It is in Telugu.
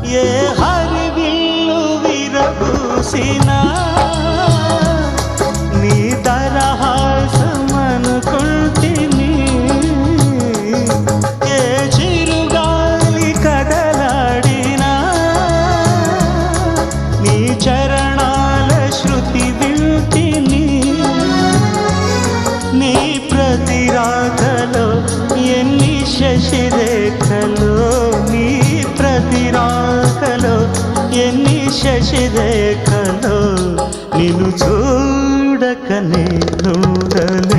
ఏ హరివిల్లు విరబూసినా నీ దరహాసమనుకుంటిని. ఏ చిరుగాలి కదలాడినా నీ చరణాల శృతి వింటిని. నీ ప్రతి రాకలో ఎన్ని శశిరేఖలో, నీ ప్రతి రాకలో ఎన్ని శశిరేఖలో, నిన్ను చూడక నేనుండలే.